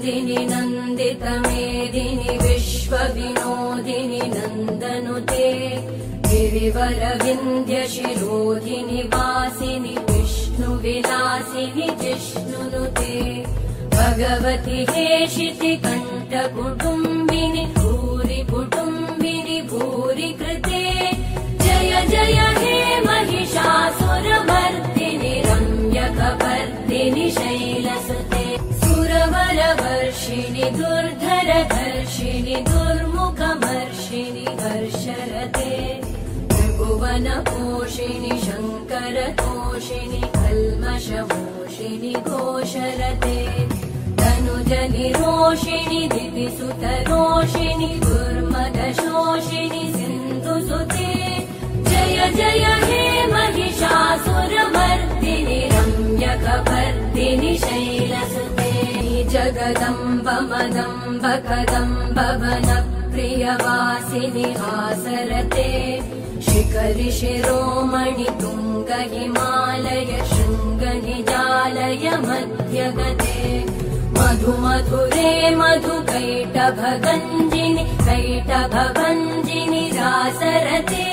नन्दिनि नन्दितमेदिनि विश्वविनोदिनि नन्दनुते गिरिवरविन्द्यशिरोधिनि वासिनि विष्णुविलासिनि जिष्णुनुते भगवति हेशिति कण्ठकुटुम्बिनि भूरि कुटुम्बिनि भूरि कृते जय जय हे महिषासुरमर्दिनि रम्यकपर्दिनि शैलसुते सुरवरवर्षिणि दुर्धरधर्षिणि दुर्मुखमर्षिणि हर्षरते त्रिभुवनपोषिणि शङ्करतोषिणि कल्मषमोषिणि घोषरते धनुजनिरोषिणि दितिसुतरोषिणि दुर्मदशोषिणि सिन्धुसुते जय जय हे महिषासुरमर्दिनि रम्यकपर्दिनि शैलसुते जगदम्ब मदम्ब कदम्ब वनप्रियवासिनि हासरते शिखरि शिरोमणि तुङ्ग हिमालय शृङ्ग निजालय मध्यगते मधुमधुरे मधुकैटभगञ्जिनि कैटभभञ्जिनि रासरते